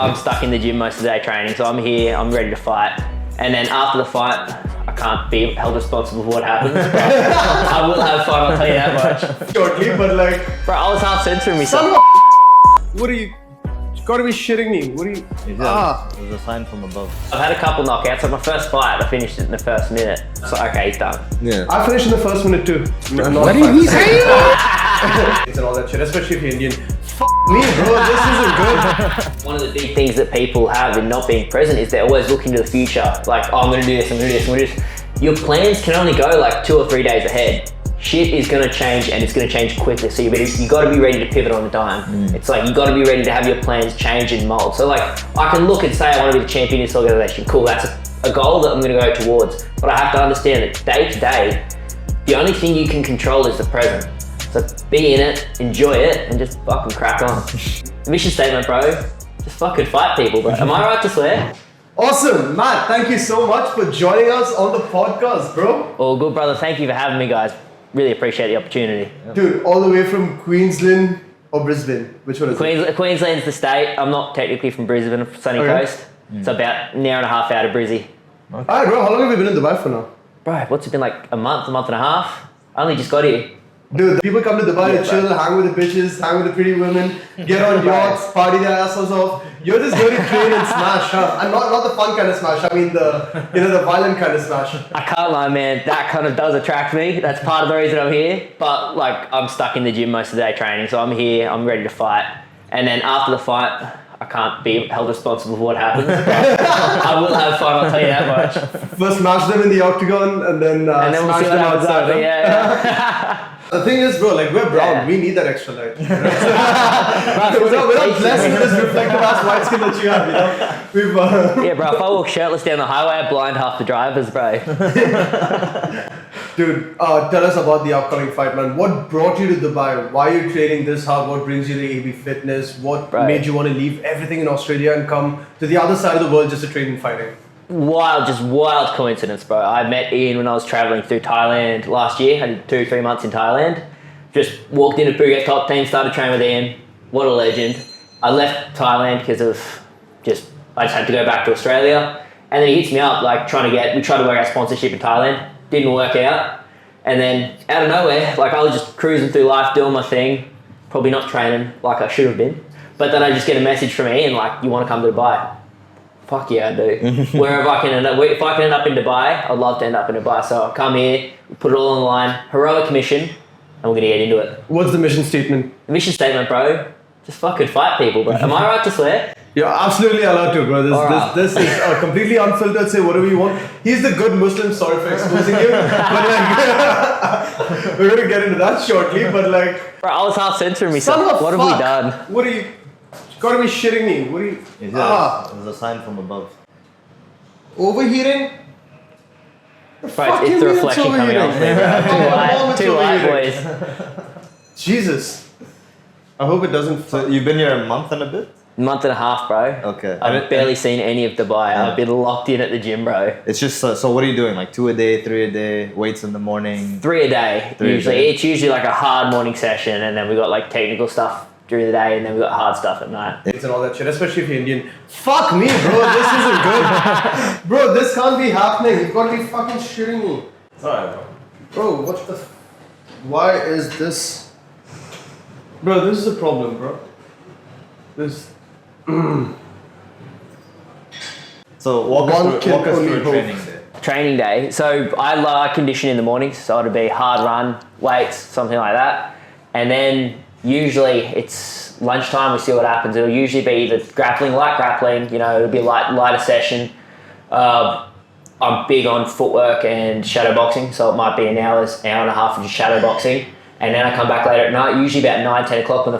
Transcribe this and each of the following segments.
I'm stuck in the gym most of the day training, so I'm here, I'm ready to fight. And then after the fight, I can't be held responsible for what happens, but I will have fun, I'll tell you that much. Shortly, but like... Bro, I was half censoring myself. What are you... You gotta be shitting me. What are you... It was a sign from above. I've had a couple knockouts, so my first fight, I finished it in the first minute. So okay, he's done. Yeah. I finished in the first minute too. What did he say? And all that shit, especially if you're Indian. F me, bro, this isn't good. One of the big things that people have in not being present is they're always looking to the future. Like, oh, I'm gonna do this, I'm gonna do this, I'm gonna do this. Your plans can only go like 2 or 3 days ahead. Shit is gonna change, and it's gonna change quickly. So you gotta be ready to pivot on the dime. It's like, you gotta be ready to have your plans change and mold. So like, I can look and say I wanna be the champion in this organization. Cool, that's a goal that I'm gonna go towards. But I have to understand that day to day, the only thing you can control is the present. So be in it, enjoy it, and just fucking crack on. Mission statement, bro. Just fucking fight people, bro. Am I right to swear? Awesome, Matt, thank you so much for joining us on the podcast, bro. All good, brother. Thank you for having me, guys. Really appreciate the opportunity. Dude, all the way from Queensland or Brisbane? Which one is it? Queensland's the state. I'm not technically from Brisbane, sunny coast. It's about an hour and a half out of Brizzy. Alright, bro, how long have you been in Dubai for now? Bro, what's it been, like a month and a half? I only just got here. Dude, people come to Dubai to chill, hang with the bitches, hang with the pretty women, get on yachts, party their assholes off. You're just going to train and smash, huh? And not the fun kind of smash, I mean the violent kind of smash. I can't lie, man. That kind of does attract me. That's part of the reason I'm here. But like, I'm stuck in the gym most of the day training, so I'm here, I'm ready to fight. And then after the fight, I can't be held responsible for what happens, but I will have fun, I'll tell you that much. First smash them in the octagon and then We'll smash see them what happens outside. after, yeah. The thing is, bro, like we're brown, Yeah. we need that extra light. we're not blessed with this reflective ass white skin that you have, you know? We've, Yeah, bro, if I walk shirtless down the highway, I blind half the drivers, bro. Dude, tell us about the upcoming fight, man. What brought you to Dubai? Why are you training this hard? What brings you to AB Fitness? What made you want to leave everything in Australia and come to the other side of the world just to train in fighting? Wild coincidence, bro. I met Ian when I was traveling through Thailand last year. I did 2-3 months in Thailand. Just walked into Phuket top team, started training with Ian. What a legend. I left Thailand because of I just had to go back to Australia. And then he hits me up, like we tried to work out sponsorship in Thailand. Didn't work out. And then out of nowhere, like I was just cruising through life, doing my thing. Probably not training like I should have been. But then I just get a message from Ian, like, you want to come to Dubai? Fuck yeah, I do. Wherever I can end up, if I can end up in Dubai, I'd love to end up in Dubai. So I'll come here, put it all on the line, heroic mission, and we're gonna get into it. What's the mission statement? The mission statement, bro. Just fucking fight people, bro. Am I right to swear? You're absolutely allowed to, bro. This is completely unfiltered. Say whatever you want. He's the good Muslim. Sorry for exposing you, but like, we're gonna get into that shortly. But like, Bro, I was half censoring myself. What have we done? What are you? You gotta be shitting me. What are you? It was a sign from above. Overheating? Bro, it's the reflection coming off me, bro. Two white boys. Jesus. I hope it doesn't. So you've been here a month and a bit? Month and a half, bro. Okay. I've barely seen any of Dubai. I've been locked in at the gym, bro. It's just, so what are you doing? Like 2 a day, 3 a day, weights in the morning? 3 a day, usually. It's usually like a hard morning session, and then we got like technical stuff during the day, and then we got hard stuff at night. And all that shit, especially if you're Indian. Fuck me, bro. This isn't good. Bro, this can't be happening. You've got to be fucking shitting me. Alright, bro. Bro, what the... Why is this... Bro, this is a problem, bro. This... So walk us through a training day. Training day. So I condition in the mornings, so it'll be hard run, weights, something like that. And then usually it's lunchtime, we see what happens. It'll usually be either light grappling, you know, it'll be a lighter session. I'm big on footwork and shadow boxing, so it might be an hour and a half of just shadow boxing. And then I come back later at night, usually about 9-10 o'clock when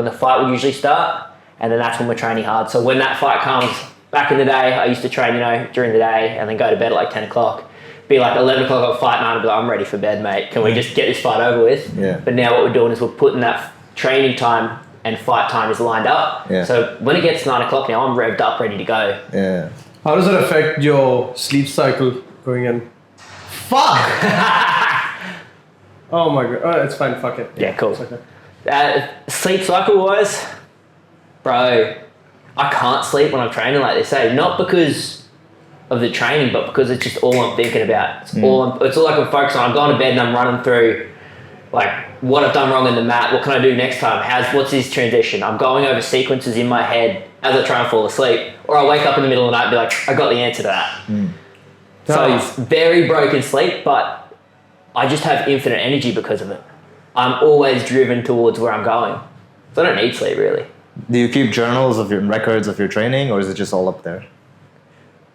the fight would usually start. And then that's when we're training hard. So when that fight comes, back in the day, I used to train, you know, during the day and then go to bed at like 10 o'clock. Be like 11 o'clock at fight night and be like, I'm ready for bed, mate. Can we just get this fight over with? Yeah. But now what we're doing is we're putting that training time and fight time is lined up. Yeah. So when it gets 9 o'clock now, I'm revved up, ready to go. Yeah. How does it affect your sleep cycle going in? Fuck! Oh my god. Oh, it's fine, fuck it. Yeah, cool. It's okay. Sleep cycle wise, bro, I can't sleep when I'm training, like they say, not because of the training, but because it's just all I'm thinking about. It's all I can focus on. I'm going to bed and I'm running through like what I've done wrong in the mat. What can I do next time? What's this transition? I'm going over sequences in my head as I try and fall asleep, or I wake up in the middle of the night and be like, I got the answer to that. So it's very broken sleep, but I just have infinite energy because of it. I'm always driven towards where I'm going. So I don't need sleep, really. Do you keep journals of your records of your training, or is it just all up there?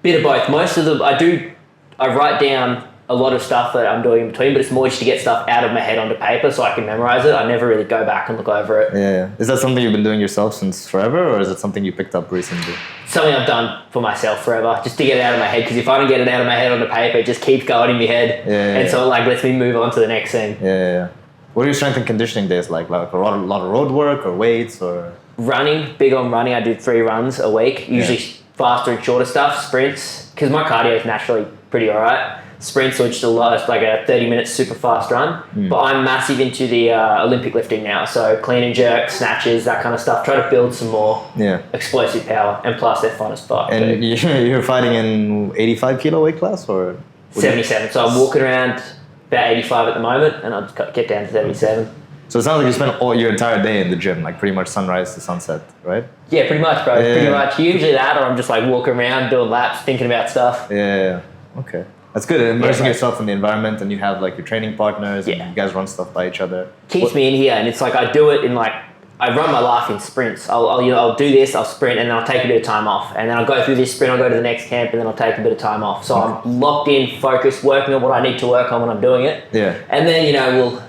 Bit of both. Most of them, I write down a lot of stuff that I'm doing in between, but it's more just to get stuff out of my head onto paper so I can memorize it. I never really go back and look over it. Yeah. Is that something you've been doing yourself since forever, or is it something you picked up recently? Something I've done for myself forever, just to get it out of my head, because if I don't get it out of my head onto paper, it just keeps going in my head. And so it like lets me move on to the next thing. Yeah. What are your strength and conditioning days like? Like a lot of road work or weights or? Running, big on running. I do 3 runs a week, usually faster and shorter stuff, sprints, because my cardio is naturally pretty alright. Sprints or just like a 30-minute super fast run. But I'm massive into the Olympic lifting now, so clean and jerk, snatches, that kind of stuff. Try to build some more explosive power, and plus they're fun as fuck. And you're fighting in 85 kilo weight class or? 77. So I'm walking around about 85 at the moment, and I'll just get down to 77. So it sounds like you spend all your entire day in the gym, like pretty much sunrise to sunset, right? Yeah, pretty much, bro. Pretty much. Usually that, or I'm just like walking around doing laps, thinking about stuff. Yeah. Okay. That's good. Immersing yourself in the environment, and you have like your training partners, and you guys run stuff by each other. Keeps me in here, and it's like I do it in like, I run my life in sprints. I'll do this, I'll sprint, and then I'll take a bit of time off, and then I'll go through this sprint, I'll go to the next camp, and then I'll take a bit of time off. So I'm locked in, focused, working on what I need to work on when I'm doing it. Yeah. And then we'll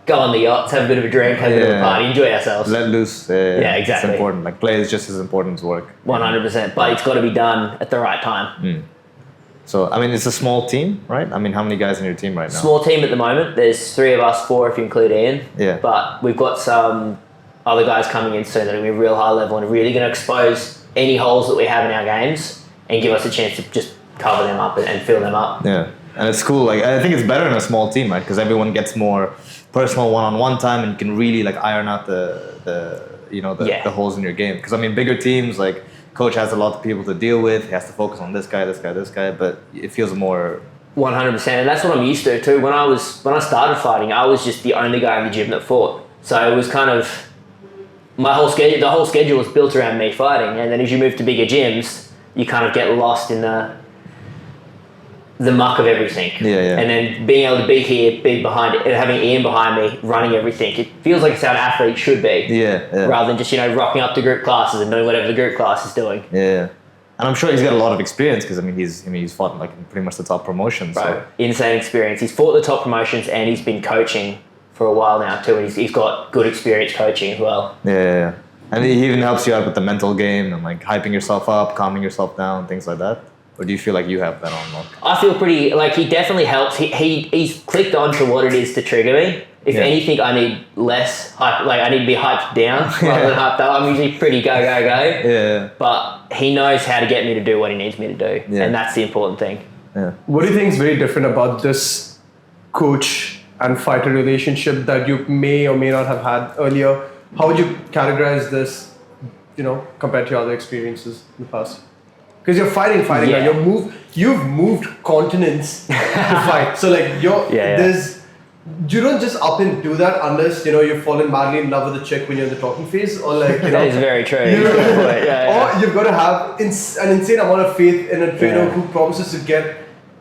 go on the yachts, have a bit of a drink, have a bit of a party, enjoy ourselves. Let loose. Yeah, exactly. It's important. Like play is just as important as work. 100%, but it's got to be done at the right time. So, I mean, it's a small team, right? I mean, how many guys in your team right now? Small team at the moment. There's 3 of us, 4 if you include Ian. Yeah. But we've got some other guys coming in soon that are going to be real high level and really going to expose any holes that we have in our games and give us a chance to just cover them up and fill them up. Yeah. And it's cool. Like, I think it's better in a small team, right? Because everyone gets more personal one-on-one time, and you can really like iron out the holes in your game. Because I mean, bigger teams, like coach has a lot of people to deal with. He has to focus on this guy, but it feels more 100%, and that's what I'm used to too. When I started fighting, I was just the only guy in the gym that fought. So it was kind of the whole schedule was built around me fighting. And then as you move to bigger gyms, you kind of get lost in the muck of everything. Yeah. And then being able to be here, be behind it, and having Ian behind me running everything, it feels like it's how an athlete should be. Yeah. Rather than just, rocking up to group classes and doing whatever the group class is doing. Yeah. And I'm sure he's got a lot of experience because he's fought like in pretty much the top promotions. Bro, so. Insane experience. He's fought the top promotions and he's been coaching for a while now too. And he's got good experience coaching as well. Yeah. And he even helps you out with the mental game and like hyping yourself up, calming yourself down, things like that. Or do you feel like you have that on lock? I feel pretty, like he definitely helps. He's clicked on to what it is to trigger me. If anything, I need less hype, like I need to be hyped down rather than hyped up. I'm usually pretty go. Yeah. But he knows how to get me to do what he needs me to do. Yeah. And that's the important thing. Yeah. What do you think is very different about this coach and fighter relationship that you may or may not have had earlier? How would you categorize this, compared to your other experiences in the past? Because you're fighting. Yeah. Like you've moved continents to fight. So like you don't just up and do that unless you've fallen madly in love with a chick when you're in the talking phase, or like that is very true. Or you've got to have an insane amount of faith in a trainer who promises to get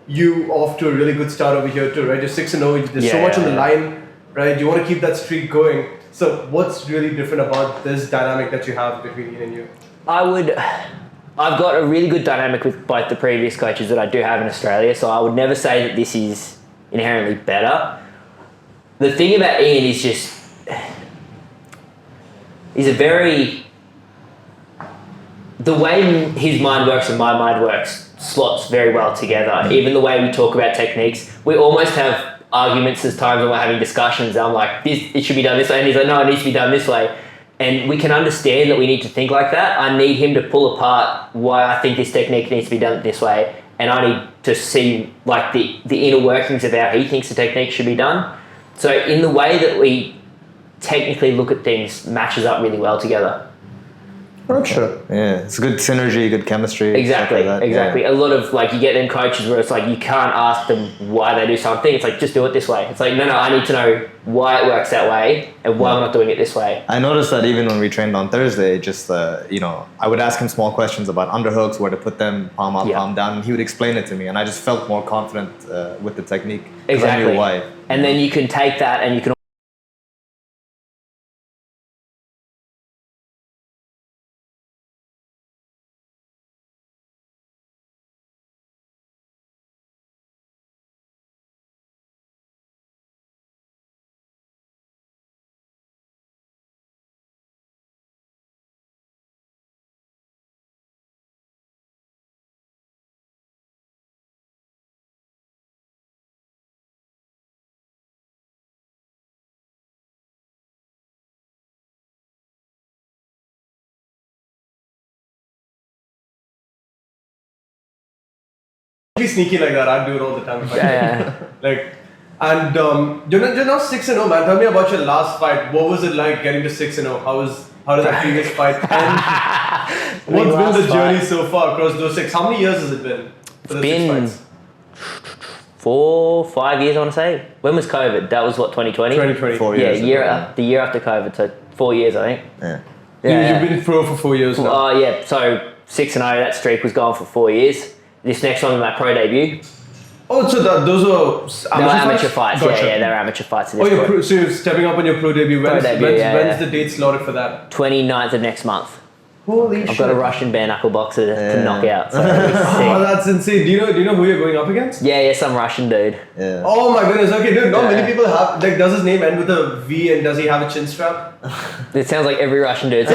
you off to a really good start over here too, right? You're 6-0. There's so much on the line, right? You want to keep that streak going. So what's really different about this dynamic that you have between Ian and you? I've got a really good dynamic with both the previous coaches that I do have in Australia, so I would never say that this is inherently better. The thing about Ian is just, the way his mind works and my mind works slots very well together. Even the way we talk about techniques, we almost have arguments as times when we're having discussions. I'm like, it should be done this way, and he's like, no, it needs to be done this way. And we can understand that we need to think like that. I need him to pull apart why I think this technique needs to be done this way. And I need to see like the inner workings of how he thinks the technique should be done. So in the way that we technically look at things matches up really well together. Not sure. Yeah, it's good synergy, good chemistry. Exactly, stuff like that. exactly. Yeah. A lot of like you get them coaches where it's like you can't ask them why they do something. It's like just do it this way. It's like no, I need to know why it works that way and why I'm not doing it this way. I noticed that even when we trained on Thursday, just I would ask him small questions about underhooks, where to put them, palm up, palm down, and he would explain it to me, and I just felt more confident with the technique. Exactly. I knew why. And then you can take that and you can. Be sneaky like that. I'd do it all the time. If I Yeah. like, and you're now 6-0, man. Tell me about your last fight. What was it like getting to 6-0? How did that previous fight end? What's been the journey so far across those 6? How many years has it been? For the 6 fights? 4-5 years, I want to say. When was COVID? That was what, 2020? 2020. 4 Yeah, years. the year after COVID, so 4 years, I think. Yeah. You've been pro for 4 years now. Oh yeah, so 6-0. That streak was gone for 4 years. This next one was my pro debut. Oh, so those were Amateur fights. Gotcha. Yeah, they were amateur fights. At Oh, this point. so you're stepping up on your pro debut. When's yeah. the date slotted for that? 29th of next month. Holy shit. I've got a Russian bare knuckle boxer to knock out. So Oh, that's insane. Do you know who you're going up against? yeah, some Russian dude. Yeah. Oh my goodness. Okay, dude. Not Yeah. many people have. Like, does his name end with a V and does he have a chin strap? It sounds like every Russian dude.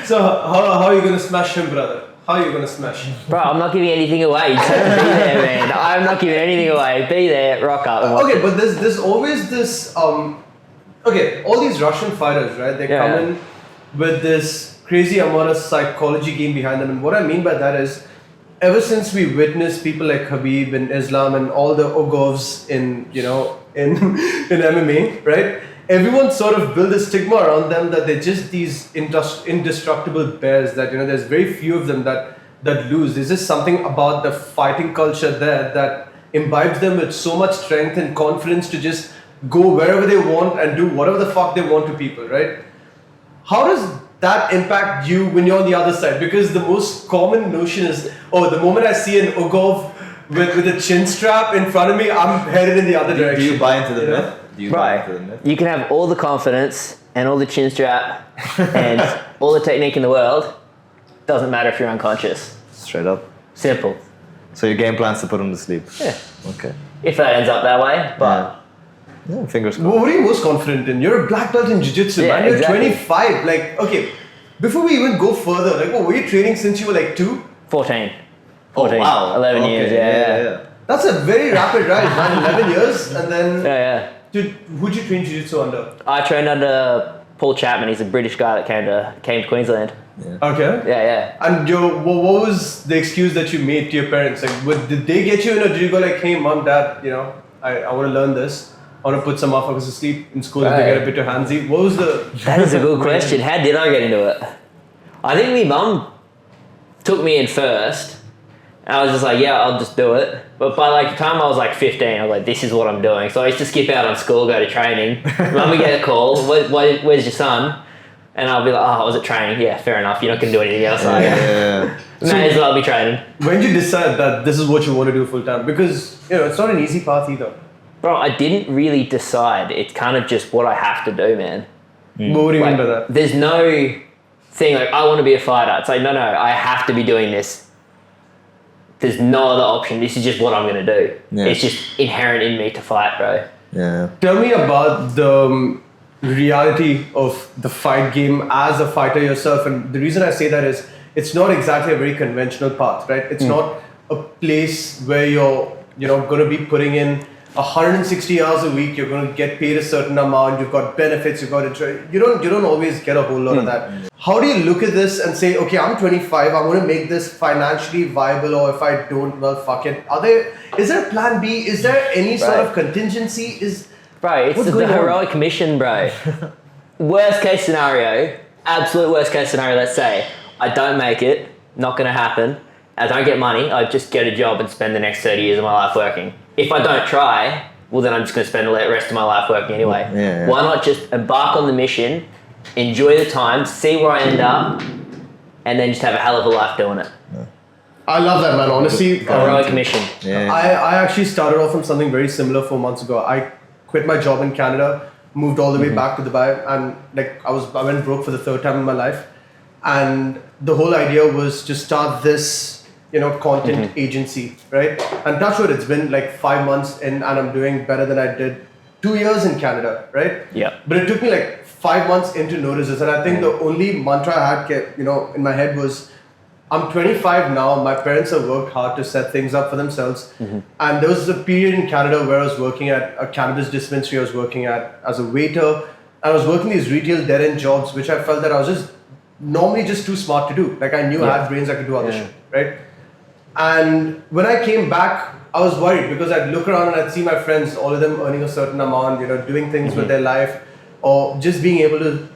So how are you gonna smash him, brother? How are you gonna smash him? Bro, I'm not giving anything away. You just have to be there, man. I'm not giving anything away. Be there, rock up. And watch Okay, it. but there's always this okay, all these Russian fighters, right? They come in with this crazy amount of psychology game behind them, and what I mean by that is, ever since we witnessed people like Khabib and Islam and all the Ogovs in in MMA, right? Everyone sort of built a stigma around them that they're just these indestructible bears. That there's very few of them that lose. There's just something about the fighting culture there that imbibes them with so much strength and confidence to just go wherever they want and do whatever the fuck they want to people, right? How does that impact you when you're on the other side? Because the most common notion is, oh, the moment I see an Ugov with a chin strap in front of me, I'm headed in the other direction. Do you buy into the myth? Do you buy into the myth? You can have all the confidence and all the chin strap and all the technique in the world. Doesn't matter if you're unconscious. Straight up. Simple. So your game plan's to put him to sleep? Yeah. Okay. If that ends up that way, but Yeah, fingers crossed. What are you most confident in? You're a black belt in jiu-jitsu, Yeah, man. You're exactly. 25. Like, okay, before we even go further, like, what, were you training since you were like 2? 14. Oh, 14. wow. 11 Okay, years, yeah. That's a very rapid rise, man. 11 years, and then Yeah. Dude, who'd you train jiu-jitsu under? I trained under Paul Chapman. He's a British guy that came to Queensland. Okay. Yeah. And what was the excuse that you made to your parents? Like, did they get you in, or did you go like, hey, mom, dad, I want to learn this. I want to put some motherfuckers to sleep in school if they get a bit too handsy. What was the... That is a good question. How did I get into it? I think my mum took me in first. And I was just like, yeah, I'll just do it. But by like the time I was like 15, I was like, this is what I'm doing. So I used to skip out on school, go to training. Mum would get a call, where's your son? And I'll be like, oh, I was at training. Yeah, fair enough. You're not going to do anything else, are you? Yeah. May as well be training. When did you decide that this is what you want to do full time? Because, it's not an easy path either. Bro, I didn't really decide. It's kind of just what I have to do, man. What do you mean by that? There's no thing like, I want to be a fighter. It's like, no, I have to be doing this. There's no other option. This is just what I'm going to do. Yeah. It's just inherent in me to fight, bro. Yeah. Tell me about the reality of the fight game as a fighter yourself. And the reason I say that is it's not exactly a very conventional path, right? It's not a place where you're going to be putting in 160 hours a week. You're going to get paid a certain amount. You've got benefits. You've got you don't always get a whole lot of that. How do you look at this and say, okay, I'm 25. I want to make this financially viable, or if I don't, well, fuck it. Is there a plan B? Is there any sort of contingency? Bro, it's What's the going on? heroic mission, bro. Worst case scenario, absolute worst case scenario, let's say I don't make it, not going to happen. I don't get money. I just get a job and spend the next 30 years of my life working. If I don't try, well, then I'm just going to spend the rest of my life working anyway. Yeah. Why not just embark on the mission, enjoy the time, see where I end up, and then just have a hell of a life doing it. I love that, man. Honestly, Heroic mission. Yeah. I actually started off from something very similar 4 months ago. I quit my job in Canada, moved all the way back to Dubai, and like I went broke for the third time in my life. And the whole idea was to start this, content agency, right? And touch wood, it's been like 5 months in, and I'm doing better than I did 2 years in Canada, right? Yeah. But it took me like 5 months into notices, and I think the only mantra I had, in my head was, I'm 25 now. My parents have worked hard to set things up for themselves. And there was a period in Canada where I was working at a cannabis dispensary. I was working at as a waiter. And I was working these retail dead-end jobs, which I felt that I was just normally just too smart to do. Like I knew I had brains, I could do all this shit, right? And when I came back, I was worried because I'd look around and I'd see my friends, all of them earning a certain amount, doing things with their life, or just being able to,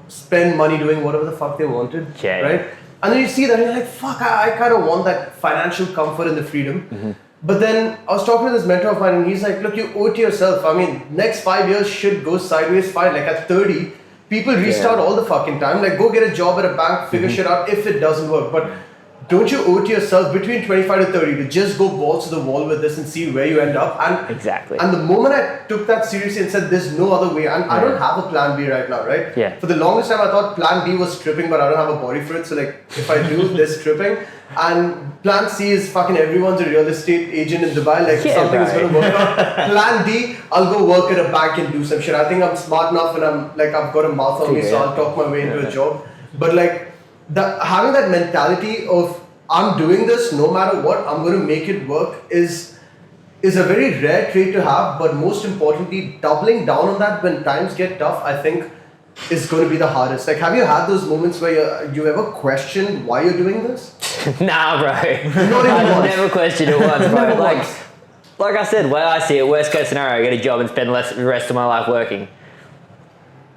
spend money doing whatever the fuck they wanted, right? And then you see that and you're like, fuck, I kind of want that financial comfort and the freedom. But then I was talking to this mentor of mine and he's like, look, you owe it to yourself. I mean, next 5 years should go sideways fine. Like at 30, people restart all the fucking time. Like go get a job at a bank, figure shit out if it doesn't work. But don't you owe it to yourself between 25 to 30 to just go balls to the wall with this and see where you end up? And exactly. And the moment I took that seriously and said, there's no other way, and I don't have a plan B right now, right? Yeah. For the longest time, I thought plan B was stripping, but I don't have a body for it. So like, if I do this stripping, and plan C is fucking everyone's a real estate agent in Dubai, like something is going to work out. Plan D, I'll go work at a bank and do some shit. I think I'm smart enough and I've got a mouth on me, so I'll talk my way into a job. But like, having that mentality of I'm doing this no matter what, I'm going to make it work is a very rare trait to have. But most importantly, doubling down on that when times get tough, I think is going to be the hardest. Like, have you had those moments where you ever questioned why you're doing this? Nah, bro. Not even once. Never questioned it once, bro. Like I said, where I see it, worst case scenario, I get a job and spend the rest of my life working.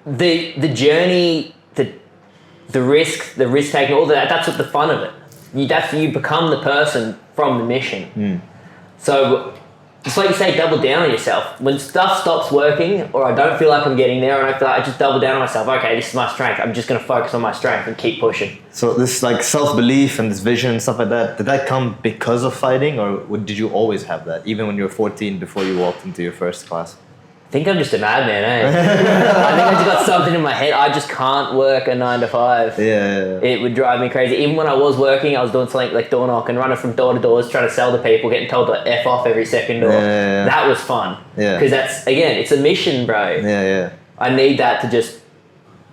The journey, the risk taking, all that's what the fun of it. You become the person from the mission. So, just like you say, double down on yourself. When stuff stops working, or I don't feel like I'm getting there, and I just double down on myself. Okay, this is my strength. I'm just going to focus on my strength and keep pushing. So this like self-belief and this vision and stuff like that, did that come because of fighting, or did you always have that, even when you were 14 before you walked into your first class? I think I'm just a madman, eh? I think I just got something in my head. I just can't work a 9 to 5. Yeah. It would drive me crazy. Even when I was working, I was doing something like door knocking, running from door to doors, trying to sell to people, getting told to F off every second door. Yeah. That was fun. Yeah. Because that's, again, it's a mission, bro. Yeah. I need that to just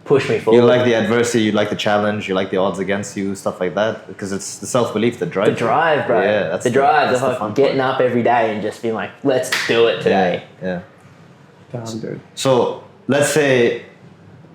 push me forward. You like the adversity, you like the challenge, you like the odds against you, stuff like that, because it's the self-belief that drives you. The drive, bro. Yeah, that's the drive. That's the fun getting up every day and just being like, let's do it today. Yeah. Damn, dude. So let's say,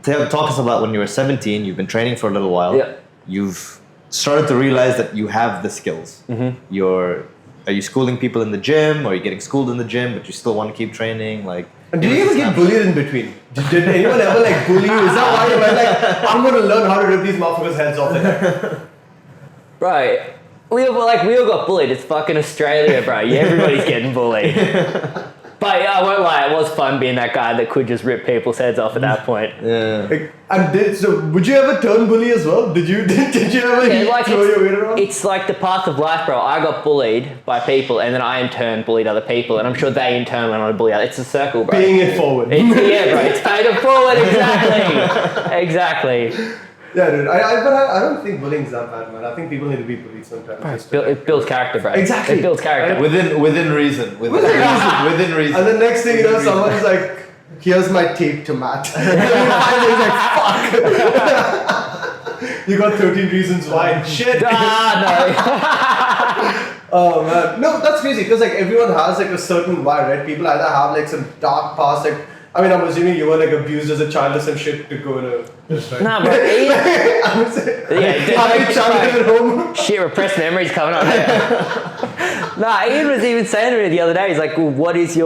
talk us about when you were 17. You've been training for a little while. Yeah. You've started to realize that you have the skills. Are you schooling people in the gym, or are you getting schooled in the gym, but you still want to keep training? Like, and did you ever get bullied in between? Did anyone ever like bully you? Is that why you were like, I'm going to learn how to rip these motherfuckers' heads off their head? Bro, we all got bullied. It's fucking Australia, bro. Everybody's getting bullied. But yeah, I won't lie, it was fun being that guy that could just rip people's heads off at that point. Yeah. And would you ever turn bully as well? Did you ever throw your weight around? It's like the path of life, bro. I got bullied by people, and then I in turn bullied other people, and I'm sure they in turn went on to bully others. It's a circle, bro. Paying it forward. Yeah, bro. It's paid it forward. Exactly. Yeah, dude. I don't think bullying's that bad, man. I think people need to be bullied sometimes. It builds character, bro. Exactly. It builds character. Within reason. Within reason. And the next thing you know, someone's like, here's my tape to Matt. And then finally he's like, fuck. You got 13 reasons why. Shit. No. Oh, man. No, that's crazy, because like everyone has like a certain why, right? People either have like some dark past, like, I mean, I'm assuming you were like abused as a child or some shit to go to this, right? Nah, bro. At home? Shit, repressed memories coming up there. Nah, Ian was even saying to me the other day, he's like, well, what's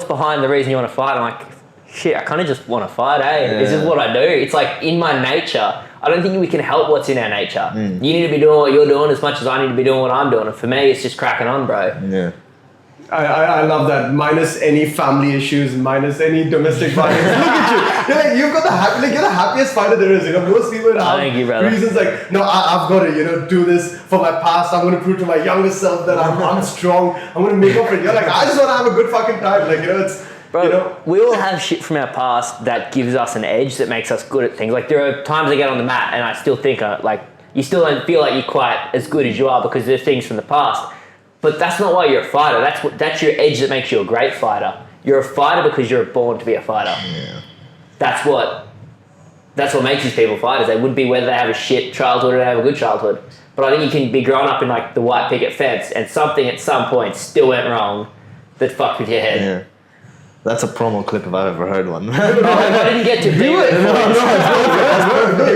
behind the reason you want to fight? I'm like, shit, I kind of just want to fight, eh? Yeah. This is what I do. It's like in my nature. I don't think we can help what's in our nature. Mm. You need to be doing what you're doing as much as I need to be doing what I'm doing. And for me, it's just cracking on, bro. Yeah. I love that. Minus any family issues, minus any domestic violence. Look at you. You're like, you've got you're the happiest fighter there is. You know, most people have Thank you, brother. reasons like, no, I've got to, do this for my past. I'm going to prove to my younger self that I'm strong. I'm going to make up for it. You're like, I just want to have a good fucking time. Like, it's, Bro, we all have shit from our past that gives us an edge that makes us good at things. Like, there are times I get on the mat and I still think, you still don't feel like you're quite as good as you are because there's things from the past. But that's not why you're a fighter. That's your edge that makes you a great fighter. You're a fighter because you're born to be a fighter. Yeah. That's what makes these people fighters. They would be whether they have a shit childhood or they have a good childhood. But I think you can be growing up in like the white picket fence and something at some point still went wrong that fucked with your head. Yeah. That's a promo clip if I've ever heard one. I didn't get to do it.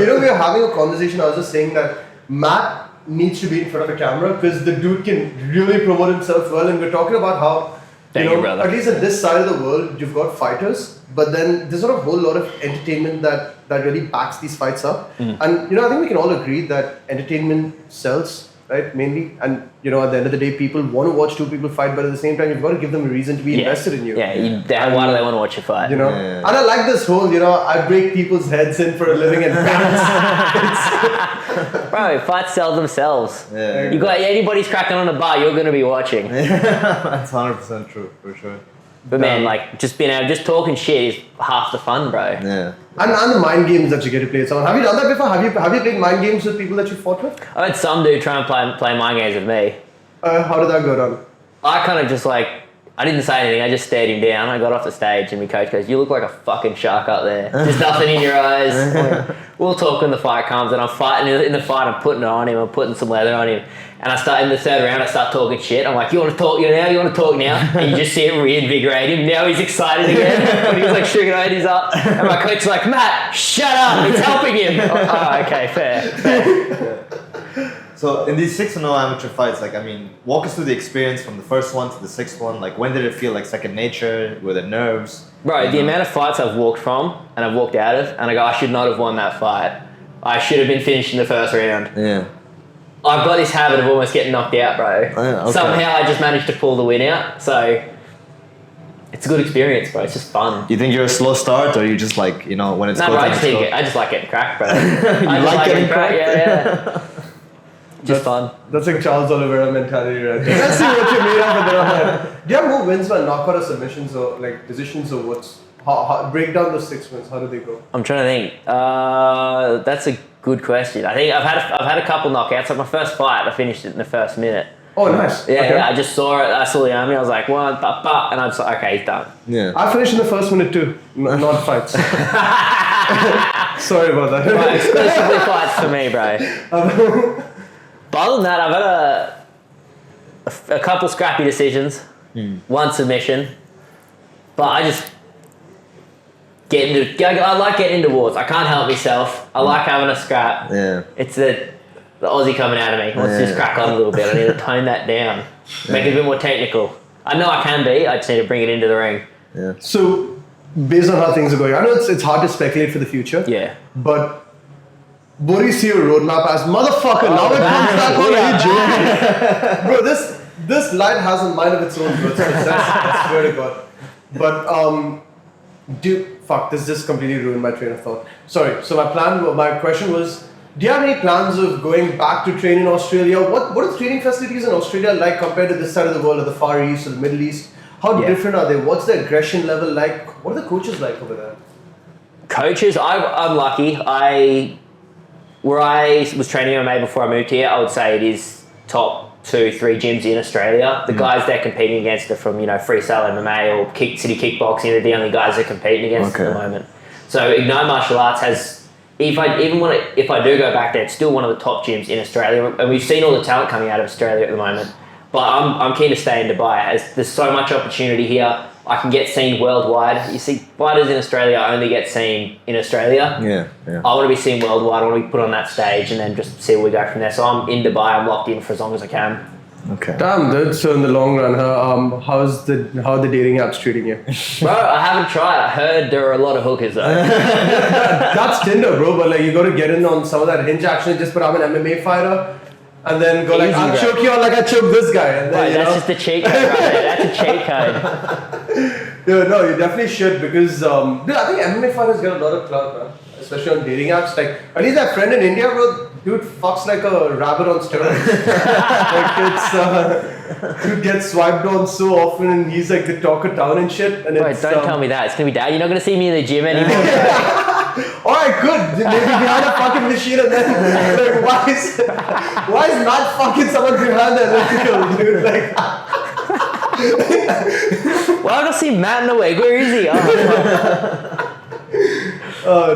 We were having a conversation. I was just saying that Matt needs to be in front of a camera because the dude can really promote himself well. And we're talking about how, Thank you, brother. at least in this side of the world, you've got fighters, but then there's not a whole lot of entertainment that really backs these fights up. And I think we can all agree that entertainment sells, right? Mainly, and at the end of the day, people want to watch two people fight, but at the same time, you've got to give them a reason to be invested in you. Yeah, why do they want to watch you fight? And I like this whole, I break people's heads in for a living and Bro, fights sell themselves. Yeah. You got anybody's cracking on a bar, you're going to be watching. That's 100% true, for sure. But man, just talking shit is half the fun, bro. Yeah. And the mind games that you get to play with someone. Have you done that before? Have you played mind games with people that you fought with? I had some dude try and play mind games with me. How did that go down? I kind of just I didn't say anything, I just stared him down. I got off the stage and my coach goes, "You look like a fucking shark up there. There's nothing in your eyes." We'll talk when the fight comes, and I'm fighting in the fight, I'm putting it on him, I'm putting some leather on him. And I start in the third round, I start talking shit. I'm like, "You want to talk now? You want to talk now?" And you just see it reinvigorate him. Now he's excited again. When he was like shaking our head up. And my coach's like, "Matt, shut up, it's helping him." Oh, okay, fair. So in these 6-0 amateur fights, walk us through the experience from the first one to the sixth one. Like, when did it feel like second nature? Were the nerves? Bro, the amount of fights I've walked from and I've walked out of, and I go, I should not have won that fight. I should have been finished in the first round. Yeah. I've got this habit of almost getting knocked out, bro. Yeah, okay. Somehow I just managed to pull the win out. So it's a good experience, bro. It's just fun. You think you're a slow start, or you just when it's No, bro, I just like getting cracked, bro. I like getting cracked? Yeah. Just fun. That's like Charles Oliveira mentality, right? Let's see what you're made of. And then do you have more wins by knockout or submissions or decisions or what's? How break down those 6 wins? How do they go? I'm trying to think. That's a good question. I think I've had a couple knockouts. Like my first fight, I finished it in the first minute. Oh, nice. Yeah, Okay. yeah. I just saw it. I saw the army. I was like, one, and I was like, okay, he's done. Yeah. I finished in the first minute too. Not fights. Sorry about that. Right, exclusively fights for me, bro. But other than that, I've had a couple scrappy decisions, one submission, but I just I like getting into wars. I can't help myself. I like having a scrap. Yeah. It's the Aussie coming out of me. Let's just crack on a little bit. I need to tone that down, make it a bit more technical. I know I can be. I just need to bring it into the ring. Yeah. So, based on how things are going, I know it's hard to speculate for the future. Yeah. But what do you see your roadmap as? Motherfucker, now it comes back on. Are you joking? Bro, this light has a mind of its own, bro. I swear to God. But, this just completely ruined my train of thought. Sorry. So my question was, do you have any plans of going back to train in Australia? What are the training facilities in Australia like compared to this side of the world, or the Far East, or the Middle East? How different are they? What's the aggression level like? What are the coaches like over there? Coaches, I'm lucky. Where I was training MMA before I moved here, I would say it is top 2-3 gyms in Australia. The guys they're competing against are from freestyle MMA or city kickboxing. They're the only guys they're competing against at the moment. So Ignite Martial Arts has, if I do go back there, it's still one of the top gyms in Australia, and we've seen all the talent coming out of Australia at the moment. But I'm keen to stay in Dubai as there's so much opportunity here. I can get seen worldwide. You see, fighters in Australia only get seen in Australia. Yeah. I want to be seen worldwide. I want to be put on that stage and then just see where we go from there. So I'm in Dubai. I'm locked in for as long as I can. Okay. Damn, dude. So in the long run, how are the dating apps treating you? Bro, I haven't tried. I heard there are a lot of hookers though. That's Tinder, bro. But like, you got to get in on some of that Hinge action. Just put I'm an MMA fighter, and then go like, Easy, I'll bro. choke you out like I choked this guy. And then, Right, that's just a cheat code right there. That's a cheat code. Dude, no, you definitely should because dude, I think MMA fighters get a lot of clout, man. Especially on dating apps. Like, at least that friend in India, bro. Dude fucks like a rabbit on steroids. Dude gets swiped on so often, and he's like the talk of town and shit. And Bro, don't tell me that. It's gonna be dad. You're not gonna see me in the gym anymore. Alright, good. Maybe behind a fucking machine, and then like, why is Matt fucking someone behind the elliptical, dude? Like, Well, I don't see Matt in the wig. Where is he?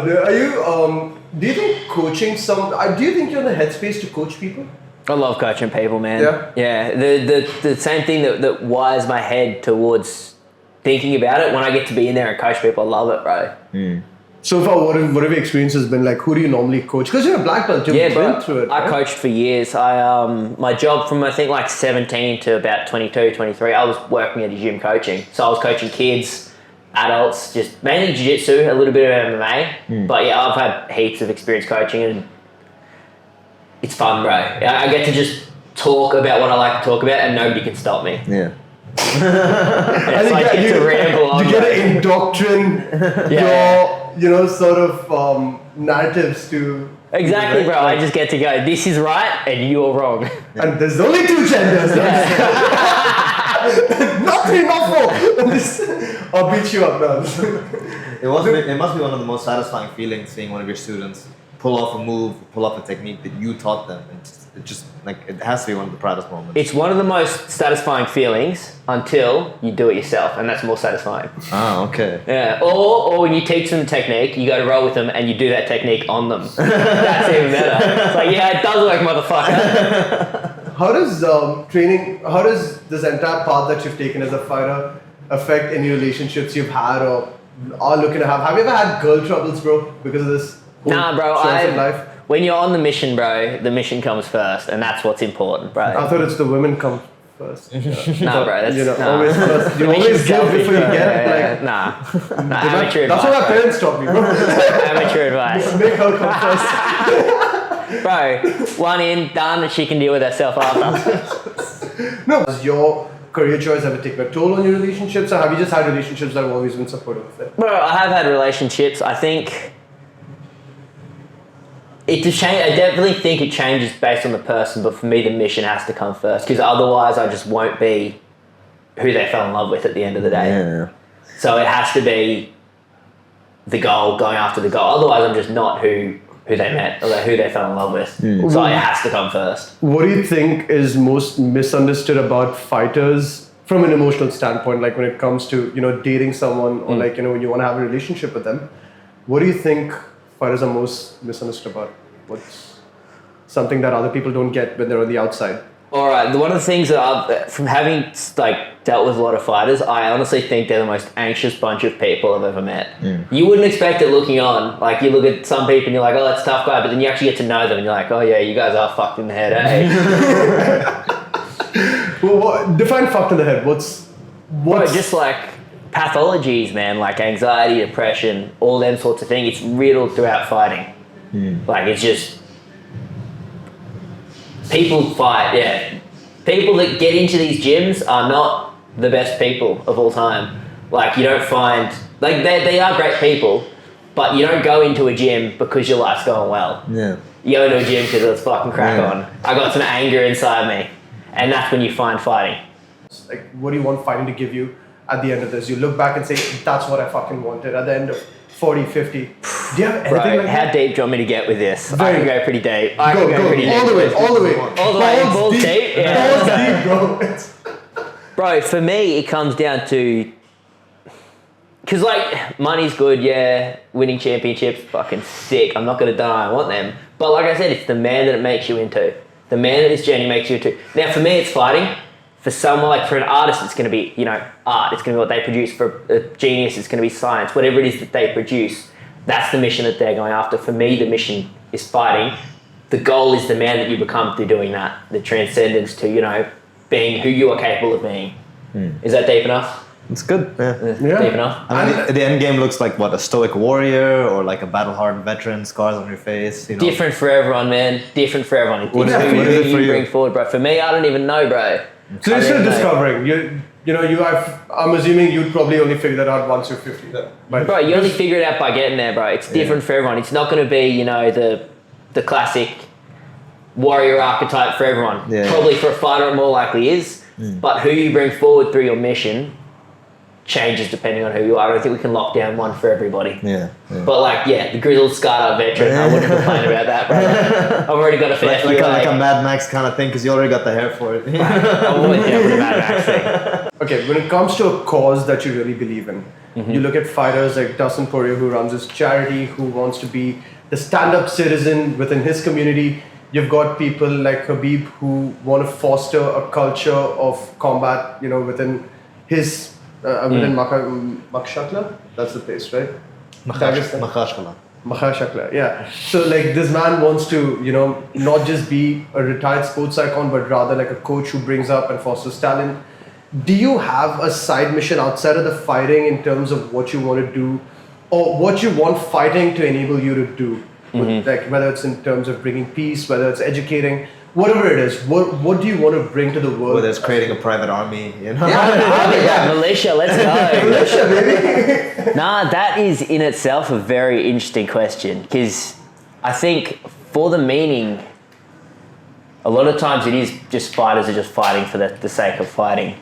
dude, are you do you think coaching do you think you're in the headspace to coach people? I love coaching people, man. Yeah? The same thing that wires my head towards thinking about it when I get to be in there and coach people. I love it, bro. So far, what have your experiences been like? Who do you normally coach? Because you're a black belt, you've been through it. I coached for years. My job from I think like 17 to about 22, 23, I was working at a gym coaching. So I was coaching kids, adults, just mainly jiu-jitsu, a little bit of MMA. But yeah, I've had heaps of experience coaching and it's fun, bro. I get to just talk about what I like to talk about and nobody can stop me. Yeah. It's like I get to ramble on. You get to indoctrinate your, sort of narratives to... Exactly, bro. I just get to go, this is right and you're wrong. And there's only two genders. Not three, not four. I'll beat you up, man. It must be one of the most satisfying feelings seeing one of your students pull off a move, pull off a technique that you taught them. It has to be one of the proudest moments. It's one of the most satisfying feelings until you do it yourself, and that's more satisfying. Ah, okay. Yeah, or when you teach them the technique, you go to roll with them and you do that technique on them. That's even better. It's like, yeah, it does work, motherfucker. How does this entire path that you've taken as a fighter affect any relationships you've had or are looking to have? Have you ever had girl troubles, bro, because of this? Nah, bro. Life? When you're on the mission, bro, the mission comes first, and that's what's important, bro. I thought it's the women come first. Nah, bro. That's always first. You always give before you get. Nah, amateur that's advice. what my parents taught me, bro. Amateur advice. Make her come first. Bro, one in, done, and she can deal with herself after. No, does your career choice ever take a toll on your relationships, or have you just had relationships that have always been supportive of it? Bro, I have had relationships. I think I definitely think it changes based on the person, but for me, the mission has to come first, because otherwise I just won't be who they fell in love with at the end of the day. Yeah. So it has to be the goal, going after the goal. Otherwise, I'm just not who they met or who they fell in love with. So it has to come first. What do you think is most misunderstood about fighters from an emotional standpoint, like when it comes to, dating someone or like, when you want to have a relationship with them? What do you think fighters are most misunderstood about? What's something that other people don't get when they're on the outside? All right, one of the things that from having dealt with a lot of fighters, I honestly think they're the most anxious bunch of people I've ever met. You wouldn't expect it looking on. Like, you look at some people and you're like, oh, that's a tough guy, but then you actually get to know them and you're like, oh yeah, you guys are fucked in the head, eh? Well, define fucked in the head. What's just like pathologies, man, like anxiety, depression, all them sorts of things. It's riddled throughout fighting. Like, it's just people fight, yeah. People that get into these gyms are not the best people of all time. Like, you don't find, like, they are great people, but you don't go into a gym because your life's going well. Yeah. You go into a gym because let's fucking crack on. I got some anger inside me, and that's when you find fighting. Like, what do you want fighting to give you at the end of this? You look back and say, that's what I fucking wanted at the end of 40, 50. Do you have anything like that? How deep do you want me to get with this? I can go pretty deep. Go pretty deep. All the way. All the way. Balls deep. Yeah. Balls deep, bro. Bro, for me, it comes down to... Because, like, money's good, yeah. Winning championships, fucking sick. I'm not going to deny I want them. But like I said, it's the man that it makes you into. The man that this journey makes you into. Now, for me, it's fighting. For someone, like for an artist, it's going to be, art. It's going to be what they produce. For a genius, it's going to be science. Whatever it is that they produce, that's the mission that they're going after. For me, the mission is fighting. The goal is the man that you become through doing that. The transcendence to, being who you are capable of being. Is that deep enough? It's good. Yeah. Deep enough? I mean, the end game looks like what, a stoic warrior or like a battle-hardened veteran, scars on your face. You know? Different for everyone, man. Different for everyone. What is it for you? Bring forward, bro. For me, I don't even know, bro. So you're still discovering. I'm assuming you'd probably only figure that out once you're 50. Bro, you only figure it out by getting there, bro. It's different for everyone. It's not going to be, the classic warrior archetype for everyone. Yeah. Probably for a fighter, it more likely is. But who you bring forward through your mission changes depending on who you are. I don't think we can lock down one for everybody. Yeah. But the grizzled, scarred veteran, I wouldn't complain about that, bro. I've already got a fair few. Like a Mad Max kind of thing, because you already got the hair for it. I'm always down with a Mad Max thing. Okay, when it comes to a cause that you really believe in, you look at fighters like Dustin Poirier, who runs his charity, who wants to be the stand-up citizen within his community. You've got people like Khabib who want to foster a culture of combat, within his within Makshakla. That's the place, right? Makhashakla, yeah. So this man wants to, not just be a retired sports icon, but rather like a coach who brings up and fosters talent. Do you have a side mission outside of the fighting in terms of what you want to do, or what you want fighting to enable you to do? Like whether it's in terms of bringing peace, whether it's educating, whatever it is, what do you want to bring to the world? Whether it's creating a private army, Militia, let's go. Militia, baby. Nah, that is in itself a very interesting question, because I think for the meaning, a lot of times it is just fighters are just fighting for the sake of fighting.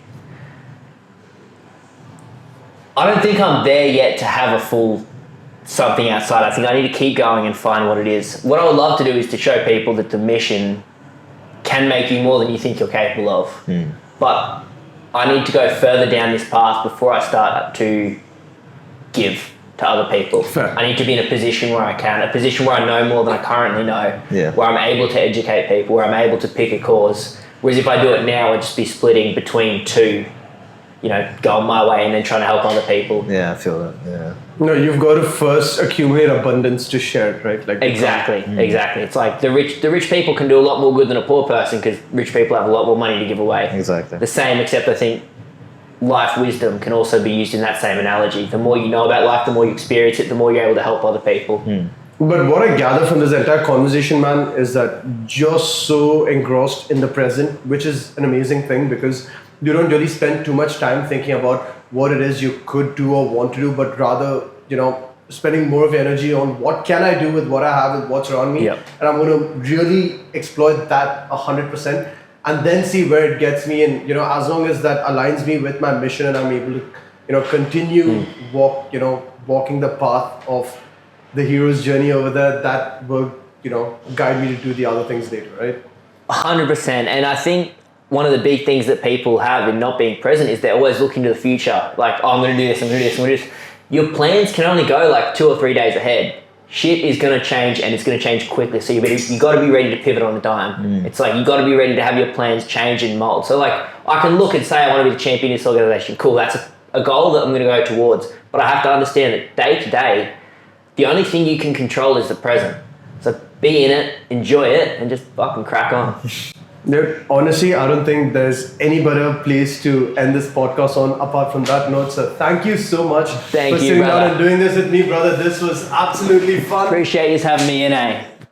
I don't think I'm there yet to have a full something outside. I think I need to keep going and find what it is. What I would love to do is to show people that the mission can make you more than you think you're capable of. But I need to go further down this path before I start to give to other people. Fair. I need to be in a position where I can, a position where I know more than I currently know, where I'm able to educate people, where I'm able to pick a cause. Whereas if I do it now, I'd just be splitting between two, going my way and then trying to help other people. Yeah, I feel that. Yeah. No, you've got to first accumulate abundance to share it, right? Exactly. It's like the rich people can do a lot more good than a poor person, because rich people have a lot more money to give away. Exactly. The same, except I think life wisdom can also be used in that same analogy. The more you know about life, the more you experience it, the more you're able to help other people. But what I gather from this entire conversation, man, is that you're so engrossed in the present, which is an amazing thing, because you don't really spend too much time thinking about what it is you could do or want to do, but rather, spending more of your energy on what can I do with what I have, with what's around me. Yep. And I'm going to really exploit that 100% and then see where it gets me. And, as long as that aligns me with my mission and I'm able to, continue walking the path of the hero's journey over there, that will, guide me to do the other things later, right? 100%. And I think one of the big things that people have in not being present is they're always looking to the future. Like, I'm going to do this, I'm going to do this, I'm going to do this. Your plans can only go 2 or 3 days ahead. Shit is going to change, and it's going to change quickly. So you got to be ready to pivot on the dime. It's like you got to be ready to have your plans change and mold. So I can look and say I want to be the champion of this organization. Cool, that's a goal that I'm going to go towards. But I have to understand that day to day, the only thing you can control is the present. So be in it, enjoy it, and just fucking crack on. Dude, honestly, I don't think there's any better place to end this podcast on apart from that note. So thank you so much for sitting down and doing this with me, brother. This was absolutely fun. Appreciate you having me in,